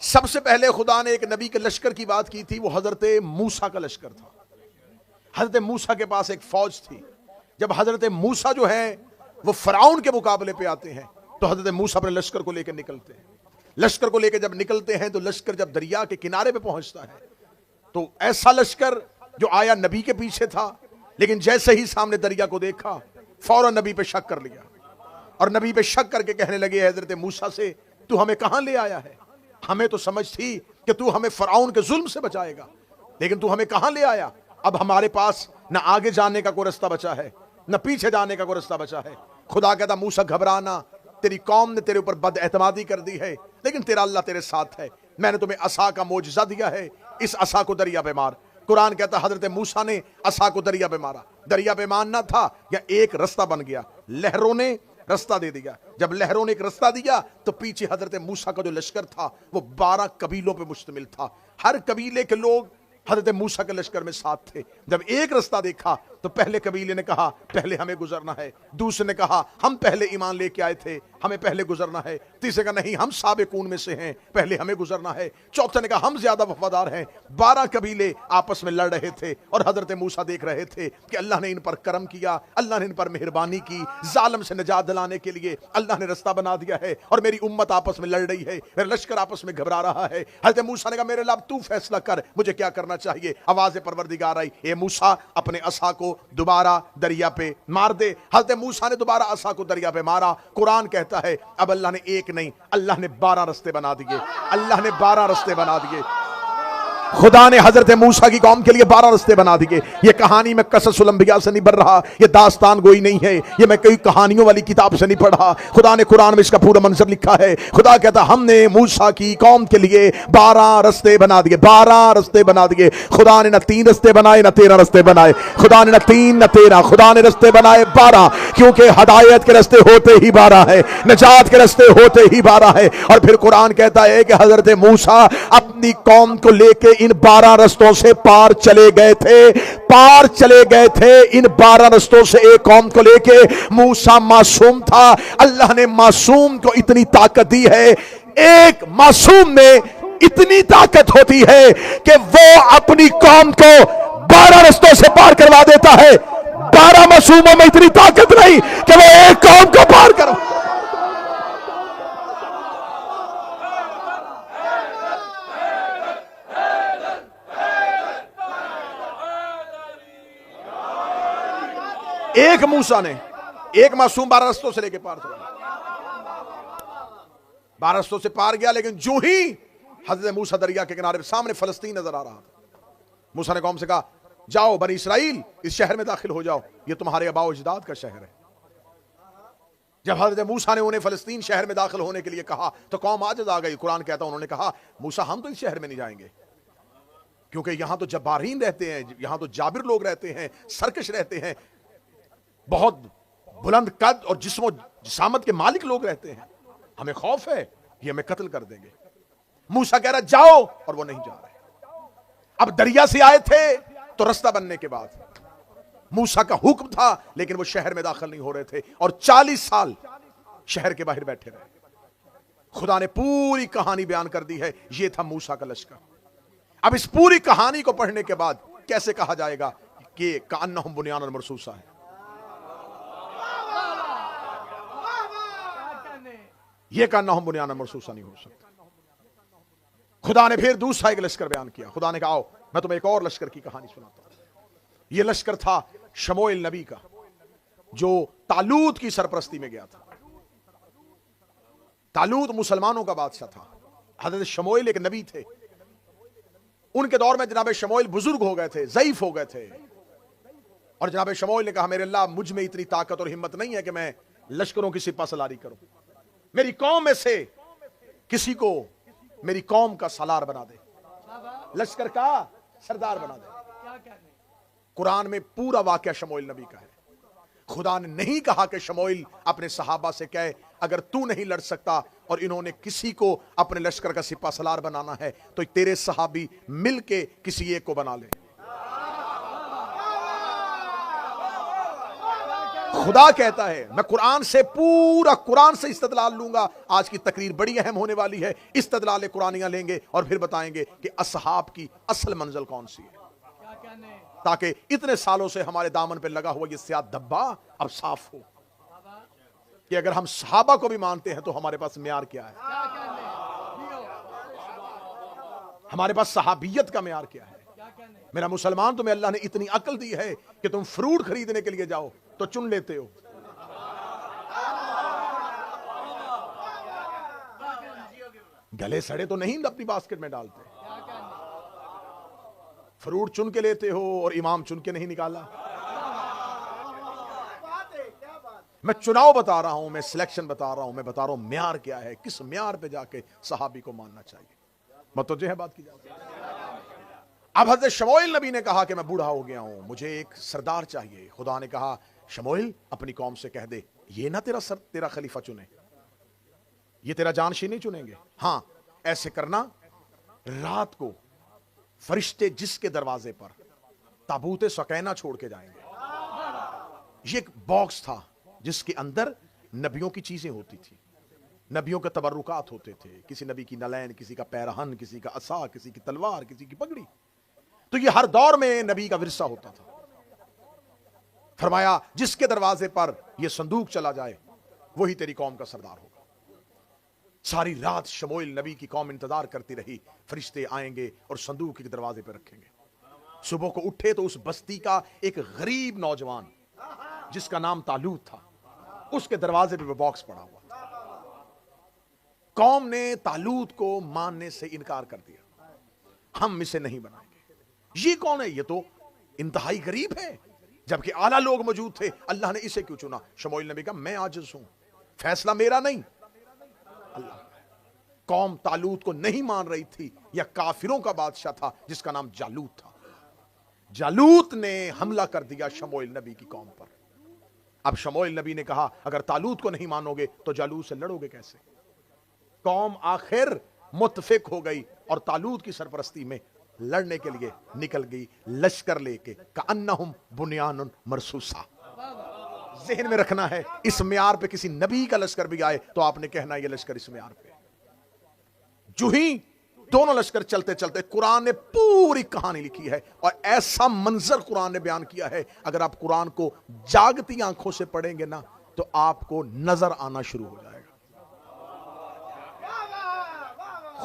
سب سے پہلے خدا نے ایک نبی کے لشکر کی بات کی تھی، وہ حضرت موسیٰ کا لشکر تھا۔ حضرت موسیٰ کے پاس ایک فوج تھی۔ جب حضرت موسیٰ جو ہے وہ فرعون کے مقابلے پہ آتے ہیں تو حضرت موسیٰ اپنے لشکر کو لے کے نکلتے ہیں۔ لشکر کو لے کے جب نکلتے ہیں تو لشکر جب دریا کے کنارے پہ پہنچتا ہے تو ایسا لشکر جو آیا نبی کے پیچھے تھا، لیکن جیسے ہی سامنے دریا کو دیکھا فوراً نبی پہ شک کر لیا، اور نبی پہ شک کر کے کہنے لگے حضرت موسیٰ سے، تو ہمیں کہاں لے آیا ہے؟ ہمیں تو سمجھ تھی کہ تو ہمیں فرعون کے ظلم سے بچائے گا، لیکن تو ہمیں کہاں لے آیا؟ اب ہمارے پاس نہ آگے جانے کا کوئی رستہ بچا ہے، نہ پیچھے جانے کا کوئی رستہ بچا ہے۔ خدا کہتا موسیٰ گھبرانا، تیری قوم نے تیرے اوپر بد اعتمادی کر دی ہے، لیکن تیرا اللہ تیرے ساتھ ہے۔ میں نے تمہیں عصا کا معجزہ دیا ہے، اس عصا کو دریا پہ مار۔ قرآن کہتا حضرت موسیٰ نے عصا کو دریا پہ مارا، دریا پہ مارنا تھا یا ایک رستہ بن گیا، لہروں نے رستہ دے دیا۔ جب لہروں نے ایک رستہ دیا تو پیچھے حضرت موسیٰ کا جو لشکر تھا وہ 12 قبیلوں پہ مشتمل تھا، ہر قبیلے کے لوگ حضرت موسیٰ کے لشکر میں ساتھ تھے۔ جب ایک رستہ دیکھا تو پہلے قبیلے نے کہا پہلے ہمیں گزرنا ہے، دوسرے نے کہا ہم پہلے ایمان لے کے آئے تھے، ہمیں پہلے گزرنا ہے، تیسرے کا نہیں ہم سابقون میں سے ہیں، پہلے ہمیں گزرنا ہے، چوتھے نے کہا ہم زیادہ وفادار ہیں۔ 12 قبیلے آپس میں لڑ رہے تھے اور حضرت موسیٰ دیکھ رہے تھے کہ اللہ نے ان پر کرم کیا، اللہ نے ان پر مہربانی کی، ظالم سے نجات دلانے کے لیے اللہ نے رستہ بنا دیا ہے، اور میری امت آپس میں لڑ رہی ہے، میرا لشکر آپس میں گھبرا رہا ہے۔ حضرت موسیٰ نے کہا میرے رب تو فیصلہ کر، مجھے کیا کرنا چاہیے؟ آواز پروردگار آئی، اے موسیٰ اپنے عصا کو دوبارہ دریا پہ مار دے۔ حضرت موسیٰ نے دوبارہ عصا کو دریا پہ مارا۔ قرآن کہتا ہے اب اللہ نے ایک نہیں، اللہ نے 12 رستے بنا دیے، اللہ نے 12 رستے بنا دیے۔ خدا نے حضرت موسیٰ کی قوم کے لیے 12 رستے بنا دیے۔ یہ کہانی میں قصص الانبیاء سے نہیں بن رہا، یہ داستان گوئی نہیں ہے، یہ میں کئی کہانیوں والی کتاب سے نہیں پڑھا، خدا نے قرآن میں اس کا پورا منظر لکھا ہے۔ خدا کہتا ہم نے موسیٰ کی قوم کے لیے 12 رستے بنا دیے، 12 رستے بنا دیے۔ خدا نے نہ 3 رستے بنائے نہ 13 رستے بنائے، خدا نے نہ 3 نہ 13، خدا نے رستے بنائے 12، کیونکہ ہدایت کے رستے ہوتے ہی 12 ہے، نجات کے رستے ہوتے ہی 12 ہے۔ اور پھر قرآن کہتا ہے کہ حضرت موسیٰ اپنی قوم کو لے کے ان 12 رستوں سے پار چلے گئے تھے، پار چلے گئے تھے ان 12 رستوں سے ایک قوم کو لے کے۔ موسیٰ معصوم تھا، اللہ نے معصوم کو اتنی طاقت دی ہے، ایک معصوم میں اتنی طاقت ہوتی ہے کہ وہ اپنی قوم کو 12 رستوں سے پار کروا دیتا ہے۔ 12 معصوموں میں اتنی طاقت نہیں کہ وہ ایک قوم کو پار کرو۔ ایک موسیٰ نے، ایک معصوم 12 رستوں سے لے کے پار چلا، 12 رستوں سے پار گیا، لیکن جو ہی حضرت موسیٰ دریا کے کنارے سامنے فلسطین نظر آ رہا تھا، موسیٰ نے قوم سے کہا جاؤ بنی اسرائیل اس شہر میں داخل ہو جاؤ، یہ تمہارے آباء و اجداد کا شہر ہے۔ جب حضرت موسیٰ نے انہیں فلسطین شہر میں داخل ہونے کے لیے کہا تو قوم عاجز آ گئی۔ قرآن کہتا انہوں نے کہا موسیٰ ہم تو اس شہر میں نہیں جائیں گے، کیونکہ یہاں تو جبارین رہتے ہیں، یہاں تو جابر لوگ رہتے ہیں، سرکش رہتے ہیں، بہت بلند قد اور جسم و جسامت کے مالک لوگ رہتے ہیں، ہمیں خوف ہے یہ ہمیں قتل کر دیں گے۔ موسیٰ کہہ رہا جاؤ، اور وہ نہیں جا رہے۔ اب دریا سے آئے تھے تو رستہ بننے کے بعد موسیٰ کا حکم تھا، لیکن وہ شہر میں داخل نہیں ہو رہے تھے، اور 40 سال شہر کے باہر بیٹھے رہے۔ خدا نے پوری کہانی بیان کر دی ہے، یہ تھا موسیٰ کا لشکر۔ اب اس پوری کہانی کو پڑھنے کے بعد کیسے کہا جائے گا کہ کأنہم بنیان مرصوصہ ہے؟ یہ کأنہم بنیان مرصوصہ نہیں ہو سکتا۔ خدا نے پھر دوسرا ایک لشکر بیان کیا۔ خدا نے کہا آؤ میں تمہیں ایک اور لشکر کی کہانی سناتا ہوں۔ یہ لشکر تھا شموئیل نبی کا، جو طالوت کی سرپرستی میں گیا تھا۔ طالوت مسلمانوں کا بادشاہ تھا، حضرت شموئیل ایک نبی تھے۔ ان کے دور میں جناب شموئیل بزرگ ہو گئے تھے، ضعیف ہو گئے تھے، اور جناب شموئیل نے کہا میرے اللہ مجھ میں اتنی طاقت اور ہمت نہیں ہے کہ میں لشکروں کی سپہ سالاری کروں، میری قوم میں سے کسی کو میری قوم کا سالار بنا دے، لشکر کا سردار بنا دے۔ قرآن میں پورا واقعہ شموئیل نبی کا ہے۔ خدا نے نہیں کہا کہ شموئیل اپنے صحابہ سے کہے اگر تو نہیں لڑ سکتا اور انہوں نے کسی کو اپنے لشکر کا سپہ سالار بنانا ہے تو تیرے صحابی مل کے کسی ایک کو بنا لے۔ خدا کہتا ہے میں قرآن سے پورا قرآن سے استدلال لوں گا. آج کی تقریر بڑی اہم ہونے والی ہے. استدلال قرآنیہ لیں گے اور پھر بتائیں گے کہ اصحاب کی اصل منزل کون سی ہے, تاکہ اتنے سالوں سے ہمارے دامن پہ لگا ہوا یہ سیاہ دھبا اب صاف ہو کہ اگر ہم صحابہ کو بھی مانتے ہیں تو ہمارے پاس معیار کیا ہے, ہمارے پاس صحابیت کا معیار کیا ہے. میرا مسلمان, تمہیں اللہ نے اتنی عقل دی ہے کہ تم فروٹ خریدنے کے لیے جاؤ تو چن لیتے ہو. گلے سڑے تو نہیں اپنی باسکٹ میں ڈالتے, فروٹ چن کے لیتے ہو اور امام چن کے نہیں نکالا. میں چناؤ بتا رہا ہوں, میں سلیکشن بتا رہا ہوں, میں بتا رہا ہوں معیار کیا ہے, کس معیار پہ جا کے صحابی کو ماننا چاہیے. متوجہ ہے بات کی جاتی ہے. اب حضرت شموئیل نبی نے کہا کہ میں بوڑھا ہو گیا ہوں, مجھے ایک سردار چاہیے. خدا نے کہا شموئیل اپنی قوم سے کہہ دے یہ نہ تیرا خلیفہ چنے, یہ تیرا جانشین نہیں چنیں گے. ہاں ایسے کرنا, رات کو فرشتے جس کے دروازے پر تابوت سکینہ چھوڑ کے جائیں گے. یہ ایک باکس تھا جس کے اندر نبیوں کی چیزیں ہوتی تھی, نبیوں کے تبرکات ہوتے تھے. کسی نبی کی نلین, کسی کا پیرہن, کسی کا عصا, کسی کی تلوار, کسی کی پگڑی. تو یہ ہر دور میں نبی کا ورثہ ہوتا تھا. فرمایا جس کے دروازے پر یہ صندوق چلا جائے وہی تیری قوم کا سردار ہوگا. ساری رات شموئیل نبی کی قوم انتظار کرتی رہی, فرشتے آئیں گے اور صندوق کے دروازے پہ رکھیں گے. صبح کو اٹھے تو اس بستی کا ایک غریب نوجوان جس کا نام طالوت تھا, اس کے دروازے پہ وہ باکس پڑا ہوا تھا. قوم نے طالوت کو ماننے سے انکار کر دیا, ہم اسے نہیں بنائیں گے. یہ کون ہے؟ یہ تو انتہائی غریب ہے, جبکہ اعلیٰ لوگ موجود تھے. اللہ نے اسے کیوں چنا؟ شموئیل نبی کہا میں عاجز ہوں, فیصلہ میرا نہیں, اللہ کا ہے. قوم طالوت کو نہیں مان رہی تھی. یا کافروں کا بادشاہ تھا جس کا نام جالوت تھا. جالوت نے حملہ کر دیا شموئیل نبی کی قوم پر. اب شموئیل نبی نے کہا اگر طالوت کو نہیں مانو گے تو جالوت سے لڑو گے کیسے؟ قوم آخر متفق ہو گئی اور طالوت کی سرپرستی میں لڑنے کے لیے نکل گئی, لشکر لے کے. کأنہم بنیان مرصوصہ. ذہن میں رکھنا ہے, اس معیار پہ کسی نبی کا لشکر بھی آئے تو آپ نے کہنا یہ لشکر اس معیار پہ. جو ہی دونوں لشکر چلتے چلتے, قرآن نے پوری کہانی لکھی ہے اور ایسا منظر قرآن نے بیان کیا ہے, اگر آپ قرآن کو جاگتی آنکھوں سے پڑھیں گے نا تو آپ کو نظر آنا شروع ہو جائے گا.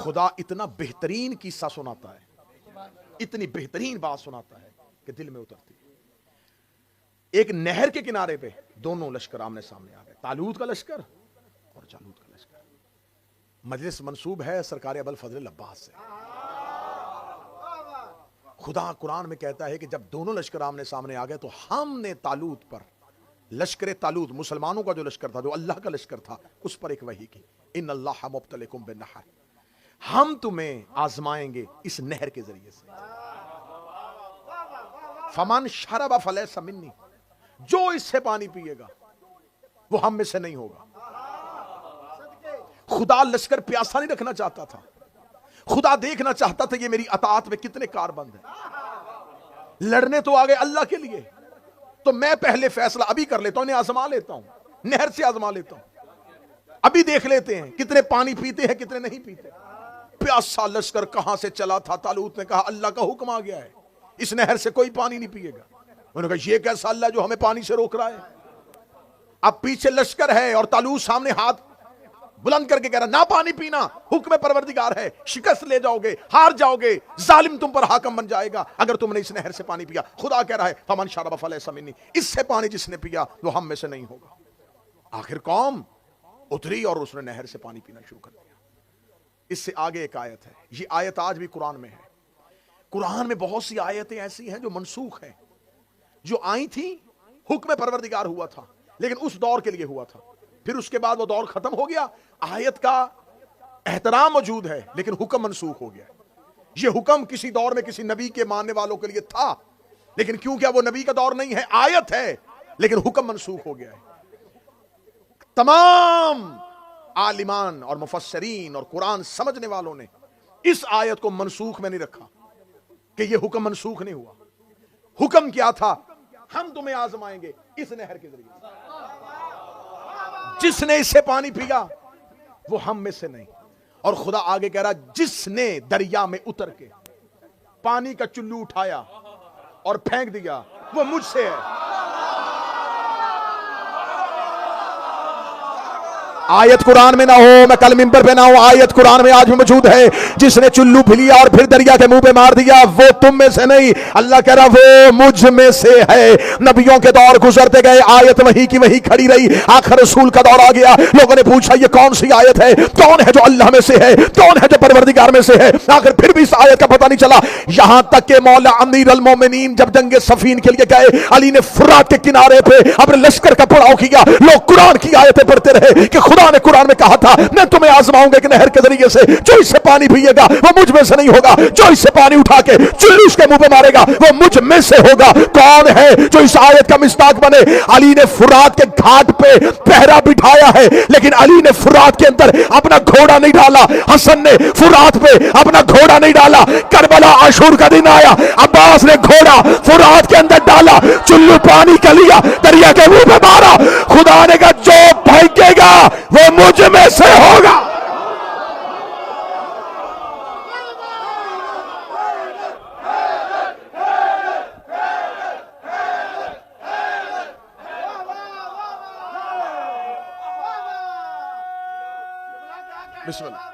خدا اتنا بہترین قصہ سناتا ہے, اتنی بہترین بات سناتا ہے کہ دل میں اترتی ہے. ایک نہر کے کنارے پہ دونوں لشکر آمنے سامنے آ گئے, طالوت کا لشکر اور جالوت کا لشکر. مجلس منسوب ہے سرکار ابوالفضل عباس سے. خدا قرآن میں کہتا ہے کہ جب دونوں لشکر آمنے سامنے آ گئے تو ہم نے طالوت پر, لشکر طالوت مسلمانوں کا جو لشکر تھا, جو اللہ کا لشکر تھا, اس پر ایک وحی کی, ان اللہ مبتلیکم بالنہر, ہم تمہیں آزمائیں گے اس نہر کے ذریعے سے. فمن شرب فلیس منی, جو اس سے پانی پیے گا وہ ہم میں سے نہیں ہوگا. خدا لشکر پیاسا نہیں رکھنا چاہتا تھا, خدا دیکھنا چاہتا تھا یہ میری اطاعت میں کتنے کاربند ہیں. لڑنے تو آگے اللہ کے لیے, تو میں پہلے فیصلہ ابھی کر لیتا ہوں, انہیں آزما لیتا ہوں, نہر سے آزما لیتا ہوں, ابھی دیکھ لیتے ہیں کتنے پانی پیتے ہیں کتنے نہیں پیتے. پیاسا لشکر کہاں سے چلا تھا. طالوت نے کہا اللہ کا حکم آ گیا ہے, اس نہر سے کوئی پانی نہیں پیے گا. انہوں نے کہا یہ کیسا اللہ جو ہمیں پانی سے روک رہا ہے. اب پیچھے لشکر ہے اور طالوت سامنے ہاتھ بلند کر کے کہہ رہا نہ پانی پینا, حکم پروردگار ہے, شکست لے جاؤ گے, ہار جاؤ گے, ظالم تم پر حاکم بن جائے گا اگر تم نے اس نہر سے پانی پیا. خدا کہہ رہا ہے فمن شرب فلیس منی, اس سے پانی جس نے پیا وہ ہم میں سے نہیں ہوگا. آخر قوم اتری اور اس نے نہر سے پانی پینا شروع کر دیا. اس سے آگے ایک آیت ہے, یہ آیت آج بھی قرآن میں ہے. قرآن میں بہت سی آیتیں ایسی ہیں جو منسوخ ہیں, جو آئی تھیں حکم پروردگار ہوا تھا لیکن اس دور کے لیے ہوا تھا, پھر اس کے بعد وہ دور ختم ہو گیا. آیت کا احترام موجود ہے لیکن حکم منسوخ ہو گیا. یہ حکم کسی دور میں کسی نبی کے ماننے والوں کے لیے تھا, لیکن کیونکہ وہ نبی کا دور نہیں ہے, آیت ہے لیکن حکم منسوخ ہو گیا ہے. تمام عالمان اور مفسرین اور قرآن سمجھنے والوں نے اس آیت کو منسوخ میں نہیں رکھا کہ یہ حکم منسوخ نہیں ہوا. حکم کیا تھا ہم تمہیں آزمائیں گے اس نہر کے ذریعے سے. جس نے اس سے پانی پیا وہ ہم میں سے نہیں. اور خدا آگے کہہ رہا جس نے دریا میں اتر کے پانی کا چلو اٹھایا اور پھینک دیا وہ مجھ سے ہے. آیت قرآن میں نہ ہو, میں کل منبر پہ نہ ہوں, آیت قرآن میں آج بھی موجود ہے. جس نے چلو پی لیا اور پھر دریا کے منہ پہ مار دیا وہ تم میں سے نہیں. اللہ کہہ رہا وہ مجھ میں سے ہے. نبیوں کے دور گزرتے گئے, آیت وہی کی وہی کھڑی رہی. آخر رسول کا دور آ گیا, لوگوں نے پوچھا یہ کون سی آیت ہے, کون ہے جو اللہ میں سے ہے, کون ہے جو پروردگار میں سے ہے. آخر پھر بھی اس آیت کا پتہ نہیں چلا, یہاں تک کہ مولا امیر المومنین جب جنگ صفین کے لیے گئے, علی نے فرات کے کنارے پہ اپنے لشکر کا پڑاؤ کیا. لوگ قرآن کی آیتیں پڑھتے رہے کہ خدا نے قرآن میں کہا تھا میں تمہیں آزماؤں گا ایک نہر کے ذریعے سے, جو اس سے پانی پیے گا وہ مجھ میں سے نہیں ہوگا, جو اس سے پانی اٹھا کے چلو اس کے منہ پہ مارے گا وہ مجھ میں سے ہوگا. کون ہے جو اس آیت کا مصداق بنے؟ علی نے فرات کے گھاٹ پہ پہرا بٹھایا ہے, لیکن علی نے فرات کے اندر اپنا گھوڑا نہیں ڈالا. حسن نے فرات پہ اپنا گھوڑا نہیں ڈالا. کربلا عاشور کا دن آیا, عباس نے گھوڑا فرات کے اندر ڈالا, چلو پانی کا لیا, دریا کے منہ پہ مارا. خدا نے کہا جو پھینکے گا وہ مجھ میں سے ہوگا. بسم اللہ.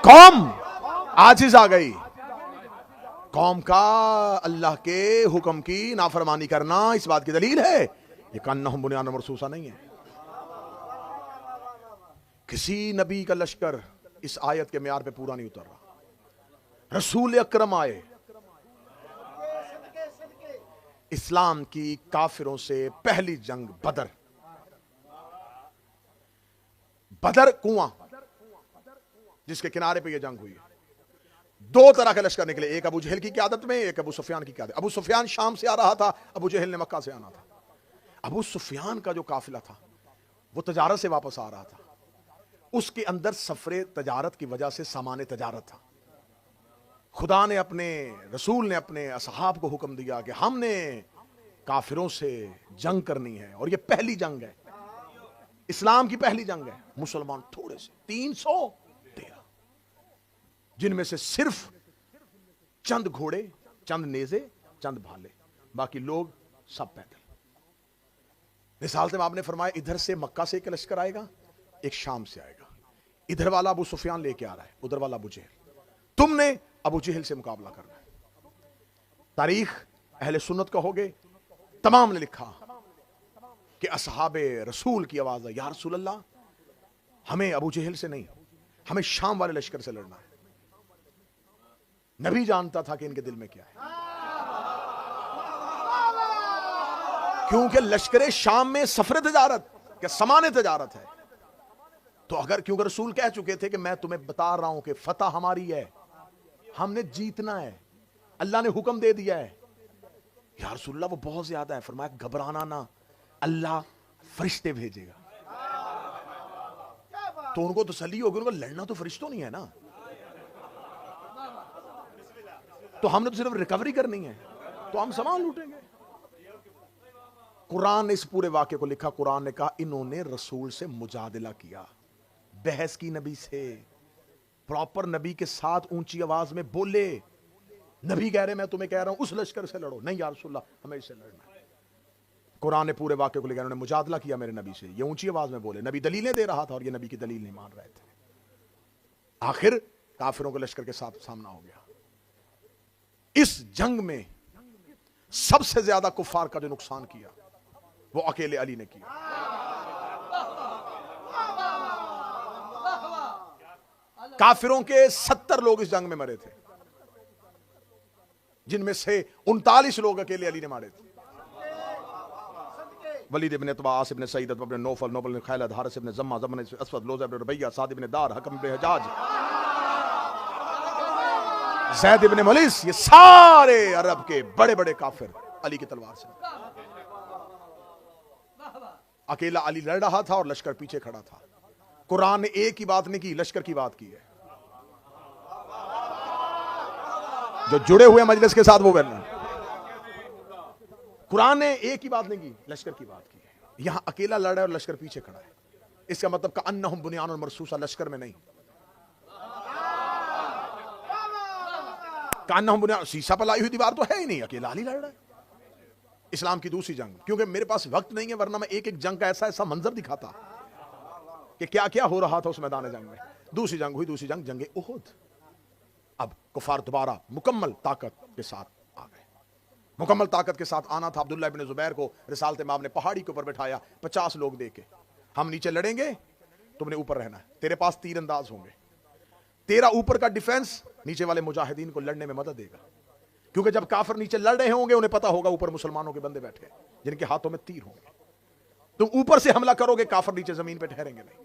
قوم عاجز آ گئی. قوم کا اللہ کے حکم کی نافرمانی کرنا اس بات کی دلیل ہے یہ کانہم بنیان مرصوصہ نہیں ہے. کسی نبی کا لشکر اس آیت کے معیار پہ پورا نہیں اتر رہا. رسول اکرم آئے, اسلام کی کافروں سے پہلی جنگ بدر. بدر کنواں جس کے کنارے پہ یہ جنگ ہوئی ہے. دو طرح کے لشکر نکلے, ایک ابو جہل کی قیادت میں, ایک ابو سفیان کی قیادت. ابو سفیان شام سے آ رہا تھا, ابو جہل نے مکہ سے آنا تھا. ابو سفیان کا جو قافلہ تھا وہ تجارت سے واپس آ رہا تھا. اس کے اندر سفر تجارت کی وجہ سے سامان تجارت تھا. خدا نے اپنے رسول نے اپنے اصحاب کو حکم دیا کہ ہم نے کافروں سے جنگ کرنی ہے, اور یہ پہلی جنگ ہے, اسلام کی پہلی جنگ ہے. مسلمان تھوڑے سے 313, جن میں سے صرف چند گھوڑے, چند نیزے, چند بھالے, باقی لوگ سب پیدل. رسالت میں آپ نے فرمایا ادھر سے مکہ سے ایک لشکر آئے گا, ایک شام سے آئے گا. ادھر والا ابو سفیان لے کے آ رہا ہے, ادھر والا ابو جہل. تم نے ابو جہل سے مقابلہ کرنا ہے. تاریخ اہل سنت کا ہوگے, تمام نے لکھا کہ اصحاب رسول کی آواز ہے یا رسول اللہ ہمیں ابو جہل سے نہیں, ہمیں شام والے لشکر سے لڑنا ہے. نبی جانتا تھا کہ ان کے دل میں کیا ہے, کیونکہ لشکر شام میں سفر تجارت کہ سامان تجارت ہے. تو اگر کیونکہ رسول کہہ چکے تھے کہ میں تمہیں بتا رہا ہوں کہ فتح ہماری ہے, ہم نے جیتنا ہے, اللہ نے حکم دے دیا ہے. یا رسول اللہ وہ بہت زیادہ ہے. فرمایا گھبرانا نہ, اللہ فرشتے بھیجے گا. تو ان کو تسلی ہوگی, ان کو لڑنا تو فرشتوں نہیں ہے نا, تو ہم نے تو صرف ریکوری کرنی ہے, تو ہم سامان لوٹیں گے. قرآن نے اس پورے واقعے کو لکھا. قرآن نے کہا انہوں نے رسول سے مجادلہ کیا, بحث کی نبی سے, پراپر نبی کے ساتھ اونچی آواز میں بولے. نبی کہہ رہے میں تمہیں کہہ رہا ہوں اس لشکر سے لڑو, نہیں یا رسول اللہ ہمیں اس سے لڑنا ہے. قرآن نے پورے واقعے کو لکھا, انہوں نے مجادلہ کیا میرے نبی سے, یہ اونچی آواز میں بولے. نبی دلیلیں دے رہا تھا اور یہ نبی کی دلیل نہیں مان رہے تھے. آخر کافروں کے لشکر کے ساتھ سامنا ہو گیا. اس جنگ میں سب سے زیادہ کفار کا جو نقصان کیا وہ اکیلے علی نے کیا. کافروں کے 70 لوگ اس جنگ میں مرے تھے, جن میں سے 39 لوگ اکیلے علی نے مارے تھے. ولید ابن عتبہ, عاص ابن سعید, ابن نوفل, نوفل بن خالد, حارث ابن زمہ, زمہ اسود, لوز ابن ربیہ, سعد ابن دار, حکم ابن حجاج, زید ابن ملس، یہ سارے عرب کے بڑے بڑے کافر علی کی تلوار سے. اکیلا علی لڑ رہا تھا اور لشکر پیچھے کھڑا تھا. قرآن نے ایک ہی بات نہیں کی، لشکر کی بات کی ہے. جو جڑے ہوئے مجلس کے ساتھ وہ بہن، قرآن نے ایک ہی بات نہیں کی، لشکر کی بات کی ہے. یہاں اکیلا لڑ رہا ہے اور لشکر پیچھے کھڑا ہے. اس کا مطلب کأنہم بنیان مرصوصہ، لشکر میں نہیں. کأنہم بنیان، سیسا پلائی ہوئی دیوار تو ہے ہی نہیں، اکیلا علی لڑ رہا ہے. اسلام کی دوسری جنگ، کیونکہ میرے پاس وقت نہیں ہے ورنہ میں ایک ایک جنگ کا ایسا منظر دکھاتا کہ کیا کیا ہو رہا تھا اس میدان جنگ میں. دوسری جنگ ہوئی، دوسری جنگ جنگ احد. اب کفار دوبارہ مکمل طاقت کے ساتھ آ گئے. مکمل طاقت کے ساتھ آنا تھا. عبداللہ ابن زبیر کو رسالت امام نے پہاڑی کے اوپر بٹھایا، 50 لوگ دے کے، ہم نیچے لڑیں گے، تم نے اوپر رہنا ہے، تیرے پاس تیر انداز ہوں گے، تیرا اوپر کا ڈیفنس نیچے والے مجاہدین کو لڑنے میں مدد دے گا. کیونکہ جب کافر نیچے لڑ رہے ہوں گے انہیں پتا ہوگا اوپر مسلمانوں کے بندے بیٹھے جن کے ہاتھوں میں تیر ہوں گے. تم اوپر سے حملہ کرو گے، کافر نیچے زمین پہ ٹھہریں گے نہیں.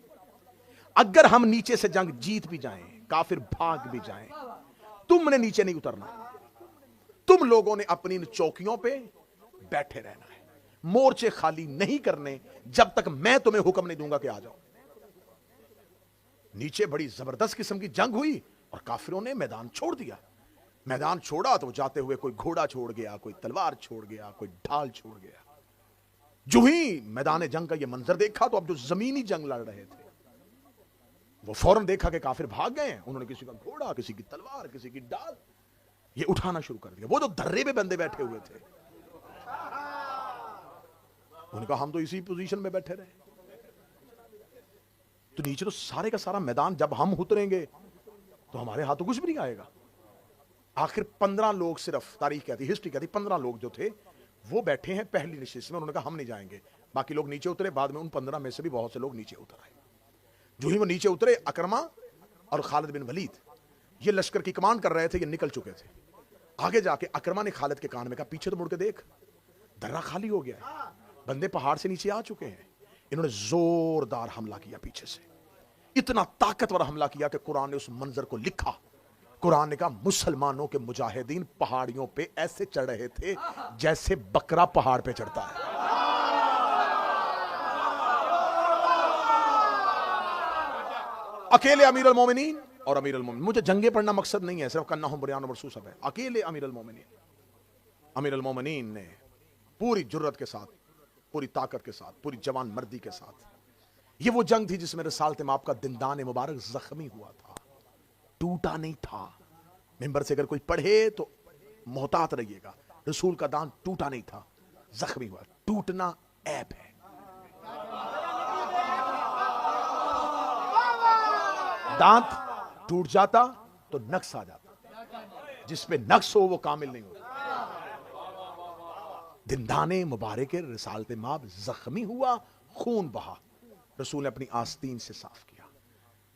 اگر ہم نیچے سے جنگ جیت بھی جائیں، کافر بھاگ بھی جائیں، تم نے نیچے نہیں اترنا. تم لوگوں نے اپنی چوکیوں پہ بیٹھے رہنا ہے، مورچے خالی نہیں کرنے جب تک میں تمہیں حکم نہیں دوں گا کہ آ جاؤ. نیچے بڑی زبردست قسم کی جنگ ہوئی اور کافروں نے میدان چھوڑ دیا. میدان چھوڑا تو جاتے ہوئے کوئی گھوڑا چھوڑ گیا، کوئی تلوار چھوڑ گیا، کوئی ڈھال چھوڑ گیا. جو ہی میدان جنگ کا یہ منظر دیکھا تو اب جو زمینی جنگ لڑ رہے تھے وہ فوراً دیکھا کہ کافر بھاگ گئے ہیں. انہوں نے کسی کا گھوڑا، کسی کی تلوار، کسی کی ڈال یہ اٹھانا شروع کر دیا. وہ جو درے پہ بندے بیٹھے ہوئے تھے انہوں نے کہا ہم تو اسی پوزیشن میں بیٹھے رہے. تو نیچے تو سارے کا سارا میدان جب ہم اتریں گے تو ہمارے ہاتھوں کچھ بھی نہیں آئے گا. آخر 15 لوگ صرف، تاریخ کہتی، ہسٹری کہتی 15 لوگ جو تھے وہ بیٹھے ہیں پہلی نشست میں. انہوں نے کہا ہم نہیں جائیں گے. باقی لوگ نیچے اترے. بعد میں ان 15 میں سے بھی بہت سے لوگ نیچے اتر آئے. جو ہی وہ نیچے اترے، اکرمہ اور خالد بن ولید یہ لشکر کی کمانڈ کر رہے تھے، یہ نکل چکے تھے. آگے جا کے اکرمہ نے خالد کے کان میں کہا پیچھے تو مڑ کے دیکھ، درہ خالی ہو گیا ہے، بندے پہاڑ سے نیچے آ چکے ہیں. انہوں نے زوردار حملہ کیا پیچھے سے، اتنا طاقتور حملہ کیا کہ قرآن نے اس منظر کو لکھا. قرآن نے کہا مسلمانوں کے مجاہدین پہاڑیوں پہ ایسے چڑھ رہے تھے جیسے بکرا پہاڑ پہ چڑھتا ہے. اکیلے امیر المومنین اور امیر المومنین، مجھے جنگیں پڑھنا مقصد نہیں ہے، صرف کأنہم بنیان مرصوصہ ہے. اکیلے امیر المومنین نے پوری جرت کے ساتھ، پوری طاقت کے ساتھ، پوری جوان مردی کے ساتھ. یہ وہ جنگ تھی جس میں رسالت مآب کا دندان مبارک زخمی ہوا تھا، ٹوٹا نہیں تھا. ممبر سے اگر کوئی پڑھے تو محتاط رہیے گا، رسول کا دان ٹوٹا نہیں تھا، زخمی ہوا. ٹوٹنا عیب ہے. دانت ٹوٹ جاتا تو نقص آ جاتا، جس پہ نقص ہو وہ کامل نہیں ہوتا. دندان مبارک رسالت مآب زخمی ہوا، خون بہا. رسول نے اپنی آستین سے صاف کیا.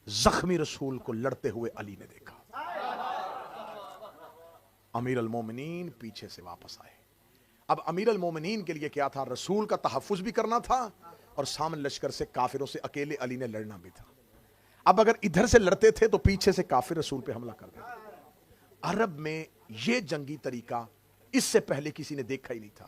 زخمی رسول کو لڑتے ہوئے علی نے دیکھا. امیر المومنین پیچھے سے واپس آئے. اب امیر المومنین کے لیے کیا تھا؟ رسول کا تحفظ بھی کرنا تھا اور سامنے لشکر سے کافروں سے اکیلے علی نے لڑنا بھی تھا. اب اگر ادھر سے لڑتے تھے تو پیچھے سے کافر رسول پہ حملہ کر دیتے. عرب میں یہ جنگی طریقہ اس سے پہلے کسی نے دیکھا ہی نہیں تھا.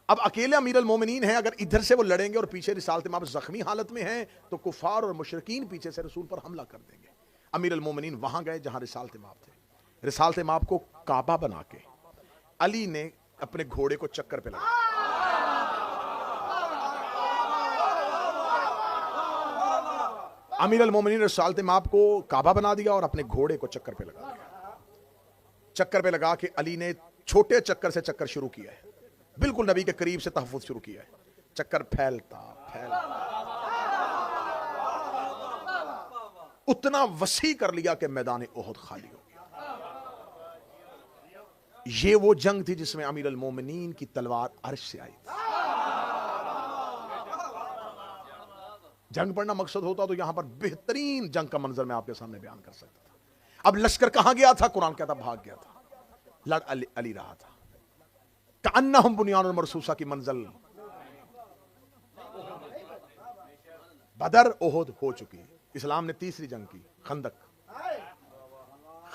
اب اکیلے امیر المومنین ہیں، اگر ادھر سے وہ لڑیں گے اور پیچھے رسالت مآب زخمی حالت میں ہیں تو کفار اور مشرکین پیچھے سے رسول پر حملہ کر دیں گے. امیر المومنین وہاں گئے جہاں رسالت مآب تھے. رسالت مآب کو کعبہ بنا کے علی نے اپنے گھوڑے کو چکر پہ لگا. امیر المومنین رسالت مآب کو کعبہ بنا دیا اور اپنے گھوڑے کو چکر پہ لگا دیا. چکر پہ لگا کے علی نے چھوٹے چکر سے چکر شروع کیا ہے، بالکل نبی کے قریب سے تحفظ شروع کیا ہے. چکر پھیلتا اتنا وسیع کر لیا کہ میدان احد خالی ہو گیا. یہ وہ جنگ تھی جس میں امیر المومنین کی تلوار عرش سے آئی تھی. جنگ پڑھنا مقصد ہوتا تو یہاں پر بہترین جنگ کا منظر میں آپ کے سامنے بیان کر سکتا تھا. اب لشکر کہاں گیا تھا؟ قرآن کہتا بھاگ گیا تھا. لڑ علی رہا تھا. کأنہم بنیان مرصوصہ کی منزل. بدر احد ہو چکی. اسلام نے تیسری جنگ کی، خندق.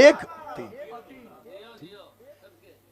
1 3।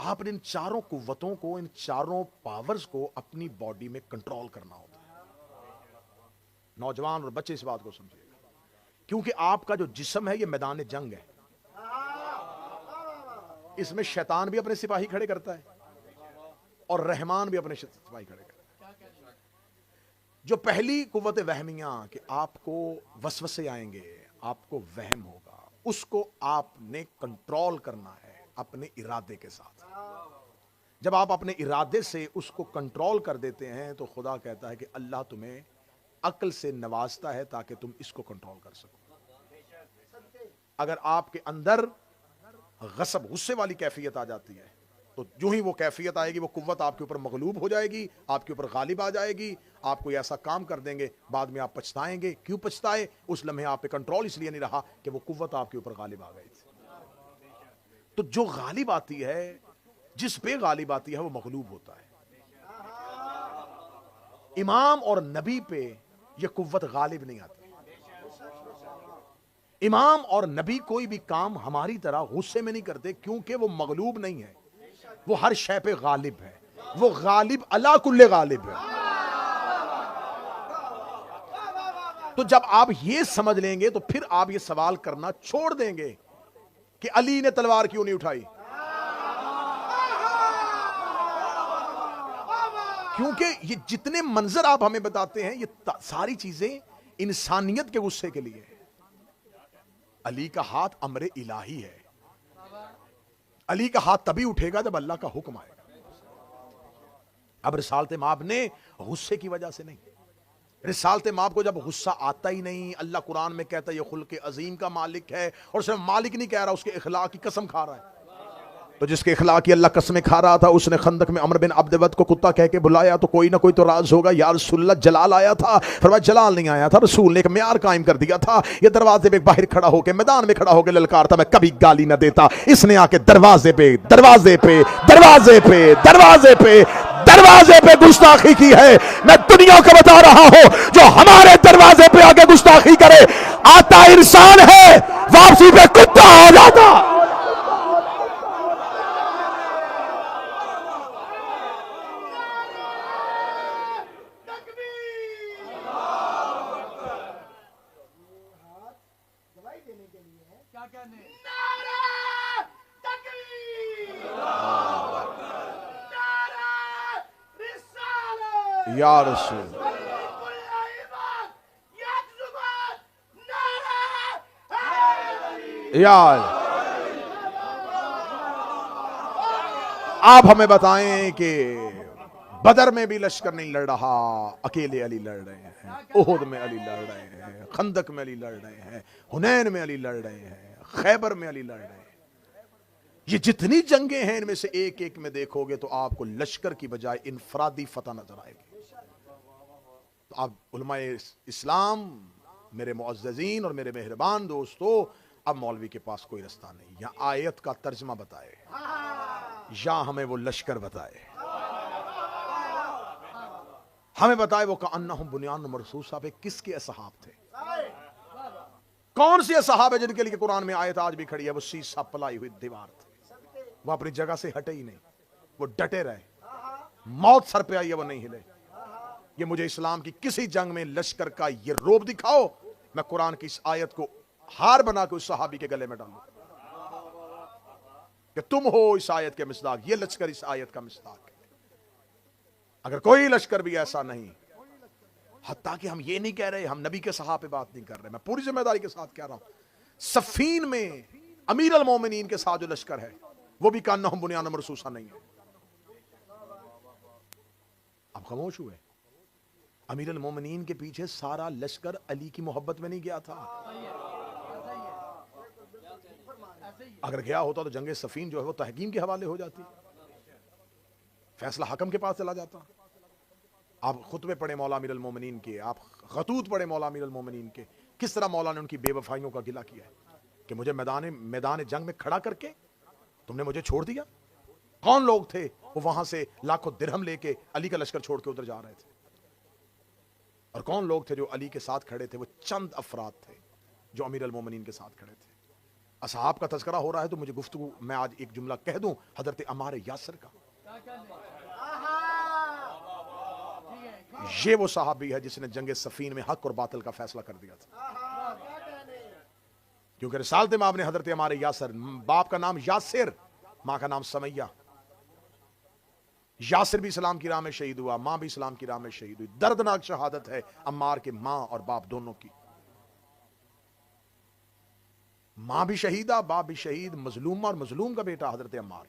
آپ نے ان چاروں قوتوں کو, ان چاروں پاورز کو اپنی باڈی میں کنٹرول کرنا ہوتا ہے. نوجوان اور بچے اس بات کو سمجھیے گا, کیونکہ آپ کا جو جسم ہے یہ میدان جنگ ہے. اس میں شیطان بھی اپنے سپاہی کھڑے کرتا ہے اور رحمان بھی اپنے سپاہی کھڑے کرتا ہے. جو پہلی قوت وہمیہ کہ آپ کو وسوسے آئیں گے, آپ کو وہم ہوگا, اس کو آپ نے کنٹرول کرنا ہے اپنے ارادے کے ساتھ. جب آپ اپنے ارادے سے اس کو کنٹرول کر دیتے ہیں تو خدا کہتا ہے کہ اللہ تمہیں عقل سے نوازتا ہے تاکہ تم اس کو کنٹرول کر سکو. اگر آپ کے اندر غصب, غصے والی کیفیت آ جاتی ہے تو جو ہی وہ کیفیت آئے گی وہ قوت آپ کے اوپر مغلوب ہو جائے گی, آپ کے اوپر غالب آ جائے گی, آپ کو ایسا کام کر دیں گے بعد میں آپ پچھتائیں گے. کیوں پچھتائے؟ اس لمحے آپ پہ کنٹرول اس لیے نہیں رہا کہ وہ قوت آپ کے اوپر غالب آ گئی تھی. تو جو غالب آتی ہے, جس پہ غالب آتی ہے وہ مغلوب ہوتا ہے. امام اور نبی پہ یہ قوت غالب نہیں آتی. امام اور نبی کوئی بھی کام ہماری طرح غصے میں نہیں کرتے, کیونکہ وہ مغلوب نہیں ہے, وہ ہر شے پہ غالب ہے, وہ غالب علی کل غالب ہے. تو جب آپ یہ سمجھ لیں گے تو پھر آپ یہ سوال کرنا چھوڑ دیں گے کہ علی نے تلوار کیوں نہیں اٹھائی, کیونکہ یہ جتنے منظر آپ ہمیں بتاتے ہیں یہ ساری چیزیں انسانیت کے غصے کے لیے ہے. علی کا ہاتھ امر الہی ہے. علی کا ہاتھ تبھی اٹھے گا جب اللہ کا حکم آئے گا. اب رسالت مآب نے غصے کی وجہ سے نہیں, رسالت مآب کو جب غصہ آتا ہی نہیں, اللہ قرآن میں کہتا ہے یہ خلق عظیم کا مالک ہے, اور صرف مالک نہیں کہہ رہا, اس کے اخلاق کی قسم کھا رہا ہے. تو جس کے اخلاق کی اللہ قسمیں کھا رہا تھا, اس نے خندق میں عمر بن عبد ود کو کتا کہہ کے بلایا تو کوئی نہ کوئی تو راز ہوگا, یا رسول اللہ جلال آیا تھا. فرمایا جلال نہیں آیا تھا, رسول نے ایک معیار قائم کر دیا تھا. یہ دروازے پہ باہر کھڑا ہو کے, میدان میں کھڑا ہو کے للکارتا, میں کبھی گالی نہ دیتا. اس نے آ کے دروازے پہ دروازے پہ دروازے پہ دروازے پہ دروازے پہ گستاخی کی ہے. میں دنیا کو بتا رہا ہوں, جو ہمارے دروازے پہ آ کے گستاخی کرے, آتا انسان ہے, واپسی پہ کتا ہو جاتا. یا رسول یا آپ ہمیں بتائیں کہ بدر میں بھی لشکر نہیں لڑ رہا, اکیلے علی لڑ رہے ہیں. احد میں علی لڑ رہے ہیں, خندق میں علی لڑ رہے ہیں, حنین میں علی لڑ رہے ہیں, خیبر میں علی لڑ رہے ہیں. یہ جتنی جنگیں ہیں ان میں سے ایک ایک میں دیکھو گے تو آپ کو لشکر کی بجائے انفرادی فتح نظر آئے گی. تو آپ علماء اسلام, میرے معززین اور میرے مہربان دوستو, اب مولوی کے پاس کوئی رستہ نہیں, یا آیت کا ترجمہ بتائے یا ہمیں وہ لشکر بتائے, ہمیں بتائے وہ کأنہم بنیان مرصوص. پہ کس کے اصحاب تھے, کون سی اصحاب ہے جن کے لیے قرآن میں آیت آج بھی کھڑی ہے؟ وہ سیسا پلائی ہوئی دیوار تھے, وہ اپنی جگہ سے ہٹے ہی نہیں, وہ ڈٹے رہے, موت سر پہ آئی ہے وہ نہیں ہلے. یہ مجھے اسلام کی کسی جنگ میں لشکر کا یہ روب دکھاؤ, میں قرآن کی اس آیت کو ہار بنا کے اس صحابی کے گلے میں ڈالوں کہ تم ہو اس آیت کے مصداق, یہ لشکر اس آیت کا مصداق ہے. اگر کوئی لشکر بھی ایسا نہیں, حتیٰ کہ ہم یہ نہیں کہہ رہے, ہم نبی کے صحابہ پہ بات نہیں کر رہے, میں پوری ذمہ داری کے ساتھ کہہ رہا ہوں, صفین میں امیر المومنین کے ساتھ جو لشکر ہے وہ بھی کأنہم بنیان مرصوصہ نہیں ہے. اب خاموش ہوئے. امیر المومنین کے پیچھے سارا لشکر علی کی محبت میں نہیں گیا تھا. اگر گیا ہوتا تو جنگ صفین جو ہے وہ تحکیم کے حوالے ہو جاتی, فیصلہ حکم کے پاس چلا جاتا. آپ خطبے پڑھے مولا امیر المومنین کے, آپ خطوط پڑھے مولا امیر المومنین کے, کس طرح مولا نے ان کی بے وفائیوں کا گلہ کیا ہے کہ مجھے میدان جنگ میں کھڑا کر کے تم نے مجھے چھوڑ دیا. کون لوگ تھے وہ وہاں سے لاکھوں درہم لے کے علی کا لشکر چھوڑ کے ادھر جا رہے تھے, اور کون لوگ تھے جو علی کے ساتھ کھڑے تھے؟ وہ چند افراد تھے جو امیر المومنین کے ساتھ کھڑے تھے. اصحاب کا تذکرہ ہو رہا ہے تو مجھے گفتگو میں آج ایک جملہ کہہ دوں حضرت عمار یاسر کا. یہ وہ صحابی ہے جس نے جنگ صفین میں حق اور باطل کا فیصلہ کر دیا تھا. کیونکہ رسالت مآب نے حضرت عمار یاسر، باپ کا نام یاسر، ماں کا نام سمیہ، یاسر بھی اسلام کی راہ میں شہید ہوا، ماں بھی اسلام کی راہ میں شہید ہوئی. دردناک شہادت ہے عمار کے ماں اور باپ دونوں کی. ماں بھی شہیدہ، باپ بھی شہید، مظلومہ اور مظلوم کا بیٹا حضرت عمار.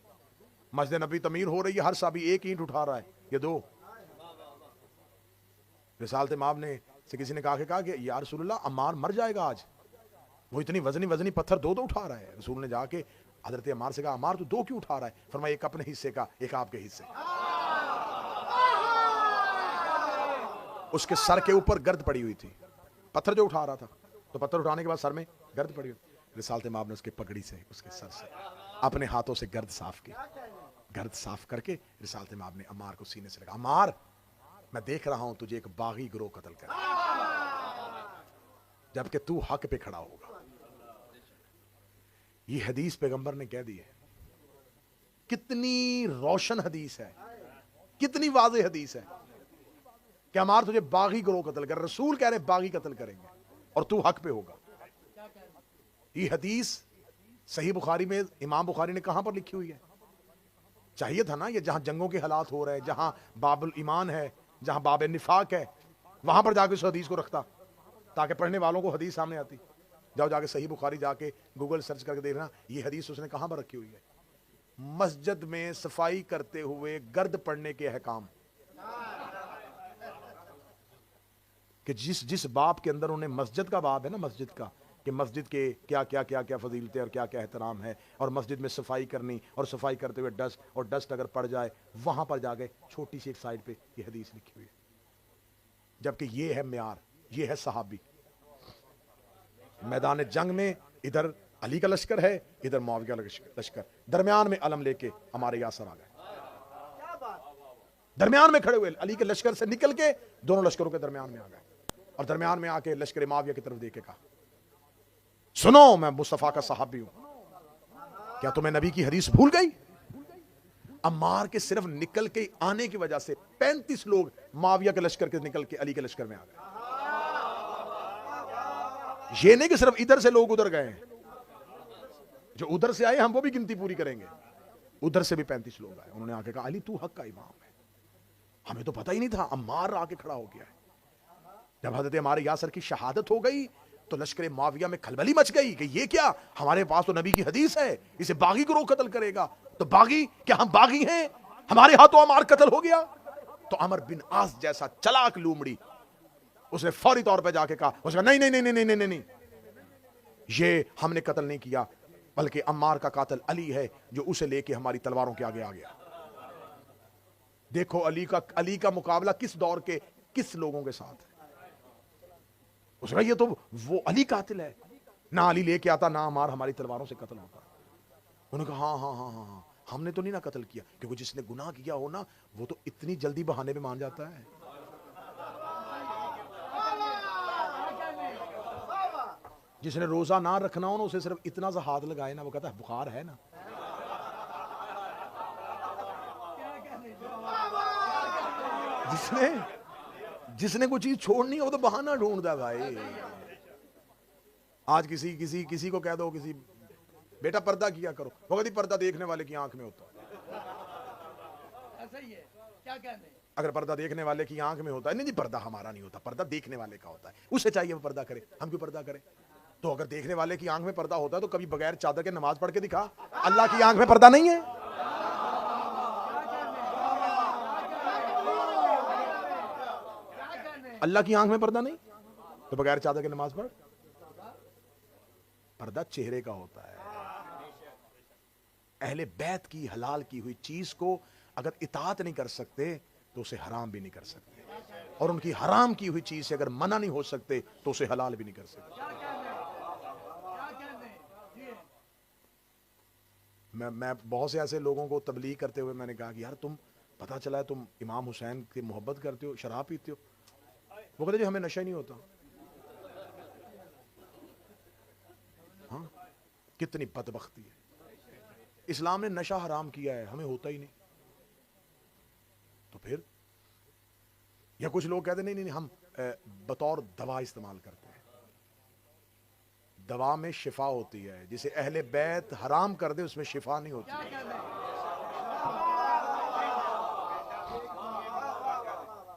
مسجد نبی تعمیر ہو رہی ہے، ہر صحابی ایک اینٹ اٹھا رہا ہے، یہ دو. رسالت مآب نے سے کسی نے کہا کہ یا رسول اللہ عمار مر جائے گا آج، وہ اتنی وزنی پتھر دو اٹھا رہا ہے. رسول نے جا کے حضرت عمار سے کہا عمار تو دو کیوں اٹھا رہا ہے؟ فرمایا ایک اپنے حصے کا، ایک آپ کے حصے کا. اس کے سر کے اوپر گرد پڑی ہوئی تھی، پتھر جو اٹھا رہا تھا تو پتھر اٹھانے کے بعد سر میں گرد پڑی ہوئی. رسالت مآب نے اس کے پگڑی سے، اس کے سر سے اپنے ہاتھوں سے گرد صاف کی. گرد صاف کر کے رسالت مآب نے عمار کو سینے سے لگا. عمار میں دیکھ رہا ہوں تجھے ایک باغی گروہ قتل کر، جبکہ تو حق پہ کھڑا ہوگا. یہ حدیث پیغمبر نے کہہ دی ہے. کتنی روشن حدیث ہے، کتنی واضح حدیث ہے کہ عمار تجھے باغی گروہ قتل کر. رسول کہہ رہے باغی قتل کریں گے اور تو حق پہ ہوگا. یہ حدیث صحیح بخاری میں امام بخاری نے کہاں پر لکھی ہوئی ہے؟ چاہیے تھا نا یہ جہاں جنگوں کے حالات ہو رہے ہیں، جہاں باب الایمان ہے، جہاں باب نفاق ہے، وہاں پر جا کے اس حدیث کو رکھتا تاکہ پڑھنے والوں کو حدیث سامنے آتی. جاؤ جا کے صحیح بخاری جا کے گوگل سرچ کر کے دیکھنا یہ حدیث اس نے کہاں پر رکھی ہوئی ہے. مسجد میں صفائی کرتے ہوئے گرد پڑنے کے احکام، کہ جس باب کے اندر انہیں مسجد کا باب ہے نا، مسجد کا، کہ مسجد کے کیا کیا کیا کیا فضیلتیں اور کیا کیا احترام ہے، اور مسجد میں صفائی کرنی اور صفائی کرتے ہوئے ڈسٹ اگر پڑ جائے وہاں پر جا گئے چھوٹی سی ایک سائڈ پہ یہ حدیث لکھی ہوئی ہے. جبکہ یہ ہے معیار، یہ ہے صحابی. میدان جنگ میں ادھر علی کا لشکر ہے، ادھر معاویہ کا لشکر، درمیان میں علم لے کے ہمارے یاسر آ گئے. درمیان میں کھڑے ہوئے علی کے لشکر سے نکل کے دونوں لشکروں کے درمیان میں آ گئے اور درمیان میں آ کے لشکر معاویہ کی طرف دیکھ کے کہا سنو میں مصطفیٰ کا صحابی ہوں، کیا تمہیں نبی کی حدیث بھول گئی؟ عمار کے صرف نکل کے آنے کی وجہ سے 35 لوگ معاویہ کے لشکر کے نکل کے علی کے لشکر میں آ گئے. یہ نہیں کہ صرف ادھر سے لوگ ادھر گئے ہیں، جو ادھر سے آئے ہم وہ بھی گنتی پوری کریں گے. ادھر سے بھی 35 لوگ آئے. انہوں نے آ کے کہا علی تو حق کا امام ہے. ہمیں تو پتہ ہی نہیں تھا. عمار آ کے کھڑا ہو گیا ہے. جب حضرت عمار یاسر کی شہادت ہو گئی تو لشکر معاویہ میں کھلبلی مچ گئی کہ یہ کیا، ہمارے پاس تو نبی کی حدیث ہے، اسے باغی گروہ قتل کرے گا. تو باغی کیا ہم باغی ہیں؟ ہمارے ہاتھوں عمار قتل ہو گیا. تو عمر بن عاص جیسا چلاک لومڑی اس نے فوری طور پہ جا کے کہا، اس نے نہیں نہیں نہیں نہیں نہیں نہیں، یہ ہم نے قتل نہیں کیا، بلکہ عمار کا قاتل علی ہے جو اسے لے کے ہماری تلواروں کے آگے آ گیا. دیکھو علی کا مقابلہ کس دور کے کس لوگوں کے ساتھ ہے. اس نے یہ تو وہ علی قاتل ہے، نہ علی لے کے آتا نہ عمار ہماری تلواروں سے قتل ہوتا. انہوں نے کہا ہاں ہاں ہاں ہاں ہم نے تو نہیں نہ قتل کیا، کیونکہ جس نے گناہ کیا ہو نا وہ تو اتنی جلدی بہانے میں مان جاتا ہے. جس نے روزہ نہ رکھنا ہو نا اسے صرف اتنا سا ہاتھ لگائے نا وہ کہتا ہے بخار ہے نا. جس نے کوئی چیز چھوڑنی ہو تو بہانہ ڈھونڈتا بھائی. آج کسی کو کہہ دو کسی بیٹا پردہ کیا کرو، وہ کہتی پردہ دیکھنے والے کی آنکھ میں ہوتا ہے. اگر پردہ دیکھنے والے کی آنکھ میں ہوتا ہے، نہیں جی پردہ ہمارا نہیں ہوتا، پردہ دیکھنے والے کا ہوتا ہے، اسے چاہیے وہ پردہ کرے، ہم کیوں پردہ کریں؟ تو اگر دیکھنے والے کی آنکھ میں پردہ ہوتا ہے تو کبھی بغیر چادر کے نماز پڑھ کے دکھا. اللہ کی آنکھ میں پردہ نہیں ہے. اللہ کی آنکھ میں پردہ نہیں تو بغیر چادر کے نماز پڑھ. پردہ چہرے کا ہوتا ہے. اہل بیت کی حلال کی ہوئی چیز کو اگر اطاعت نہیں کر سکتے تو اسے حرام بھی نہیں کر سکتے، اور ان کی حرام کی ہوئی چیز سے اگر منع نہیں ہو سکتے تو اسے حلال بھی نہیں کر سکتے. میں بہت سے ایسے لوگوں کو تبلیغ کرتے ہوئے میں نے کہا کہ یار تم پتہ چلا ہے تم امام حسین کی محبت کرتے ہو، شراب پیتے ہو. وہ کہتے جی ہمیں نشہ نہیں ہوتا. ہاں کتنی بدبختی ہے. اسلام نے نشہ حرام کیا ہے, ہمیں ہوتا ہی نہیں. تو پھر یا کچھ لوگ کہتے ہیں نہیں ہم بطور دوا استعمال کرتے ہیں. دوا میں شفا ہوتی ہے, جسے اہل بیت حرام کر دے اس میں شفا نہیں ہوتی.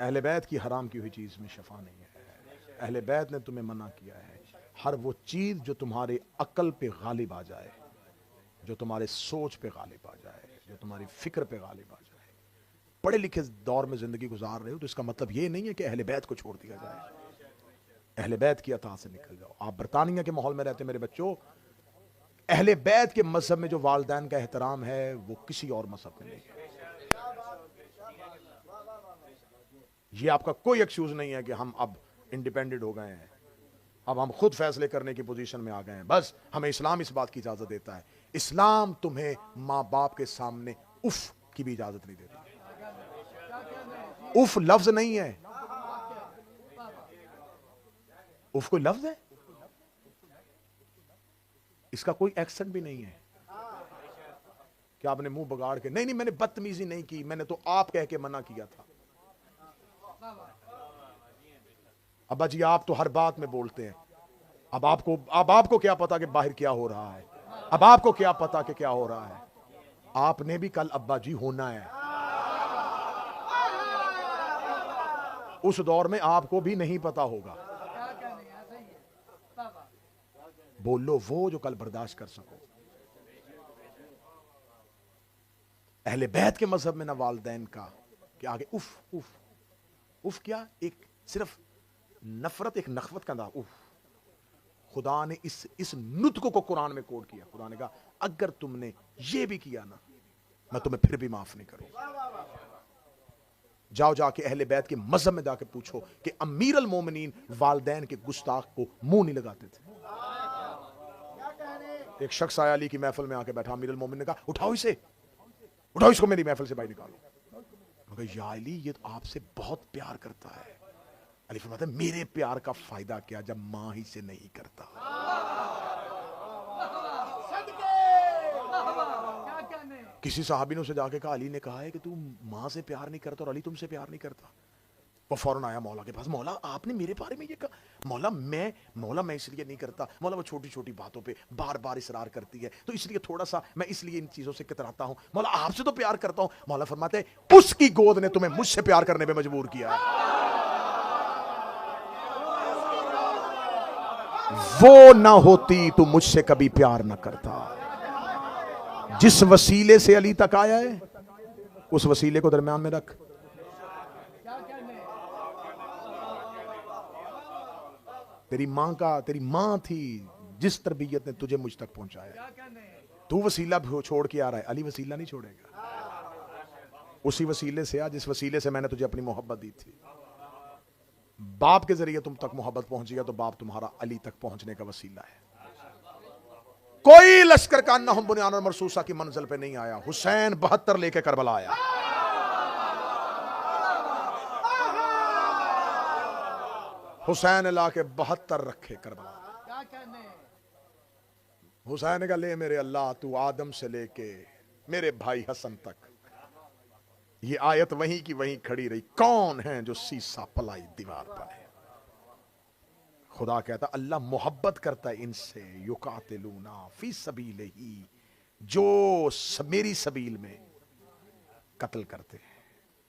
اہل بیت کی حرام کی ہوئی چیز میں شفا نہیں ہے. اہل بیت نے تمہیں منع کیا ہے ہر وہ چیز جو تمہارے عقل پہ غالب آ جائے, جو تمہارے سوچ پہ غالب آ جائے, جو تمہاری فکر پہ غالب آ جائے. پڑھے لکھے دور میں زندگی گزار رہے ہو تو اس کا مطلب یہ نہیں ہے کہ اہل بیت کو چھوڑ دیا جائے. اہل بیت کی اطاعت سے نکل جاؤ. آپ برطانیہ کے ماحول میں رہتے میرے بچوں, اہل بیت کے مذہب میں جو والدین کا احترام ہے وہ کسی اور مذہب میں نہیں ہے. یہ آپ کا کوئی ایکسکیوز نہیں ہے کہ ہم اب انڈیپینڈنٹ ہو گئے ہیں, اب ہم خود فیصلے کرنے کی پوزیشن میں آ گئے ہیں. بس ہمیں اسلام اس بات کی اجازت دیتا ہے. اسلام تمہیں ماں باپ کے سامنے اف کی بھی اجازت نہیں دیتا. اف لفظ نہیں ہے, اف کوئی لفظ ہے, اس کا کوئی ایکسنٹ بھی نہیں ہے کہ آپ نے منہ بگاڑ کے نہیں میں نے بدتمیزی نہیں کی, میں نے تو آپ کہہ کے منع کیا تھا. ابا جی آپ تو ہر بات میں بولتے ہیں, اب آپ کو کیا پتا کہ باہر کیا ہو رہا ہے, اب آپ کو کیا پتا کہ کیا ہو رہا ہے. آپ نے بھی کل ابا جی ہونا ہے. اس دور میں آپ کو بھی نہیں پتا ہوگا. بولو وہ جو کل برداشت کر سکو. اہل بیت کے مذہب میں نہ والدین کا کہ آگے اف اف اف کیا, ایک صرف نفرت, ایک نخوت کا انداز. اف خدا نے اس نطق کو قرآن میں کوڈ کیا. خدا نے کہا اگر تم نے یہ بھی کیا نا میں تمہیں پھر بھی معاف نہیں کروں. جاؤ جا کے اہل بیت کے مذہب میں جا کے پوچھو کہ امیر المومنین والدین کے گستاخ کو منہ نہیں لگاتے تھے. ایک شخص آیا علی کی محفل میں آ کے بیٹھا, امیر المومنین نے کہا اٹھاؤ اس کو میری محفل سے باہر نکالو. یا علی یہ تو آپ سے بہت پیار کرتا ہے. علی فرماتا ہے میرے پیار کا فائدہ کیا جب ماں ہی سے نہیں کرتا. کسی صحابی نے اسے جا کے کہا علی نے کہا ہے کہ تو ماں سے پیار نہیں کرتا اور علی تم سے پیار نہیں کرتا. وہ فوراً آیا مولا کے پاس, مولا آپ نے میرے بارے میں یہ کہا. مولا میں اس لیے نہیں کرتا. مولا وہ چھوٹی چھوٹی باتوں پہ بار بار اصرار کرتی ہے تو اس لیے تھوڑا سا میں اس لیے ان چیزوں سے کتراتا ہوں. مولا آپ سے تو پیار کرتا ہوں. مولا فرماتے ہیں اس کی گود نے تمہیں مجھ سے پیار کرنے پہ مجبور کیا ہے. وہ نہ ہوتی تو مجھ سے کبھی پیار نہ کرتا. جس وسیلے سے علی تک آیا ہے اس وسیلے کو درمیان میں رکھ. تیری ماں تھی جس تربیت نے تجھے مجھ تک پہنچایا. تو وسیلہ چھوڑ کے آ رہا ہے, علی وسیلہ نہیں چھوڑے گا. اسی وسیلے سے جس وسیلے سے میں نے تجھے اپنی محبت دی تھی. باپ کے ذریعے تم تک محبت پہنچی ہے تو باپ تمہارا علی تک پہنچنے کا وسیلہ ہے. کوئی لشکر کا انہم بنیان اور مرصوصہ کی منزل پہ نہیں آیا. حسین 72 لے کے کربلا آیا. حسین لا کے 72 رکھے کربلا. حسین کا لے میرے اللہ تو آدم سے لے کے میرے بھائی حسن تک. یہ آیت وہیں کی وہیں کھڑی رہی. کون ہیں جو سیسا پلائی دیوار پر ہے. خدا کہتا اللہ محبت کرتا ہے ان سے. یقاتلونا فی سبیلہ, جو میری سبیل میں قتل کرتے ہیں,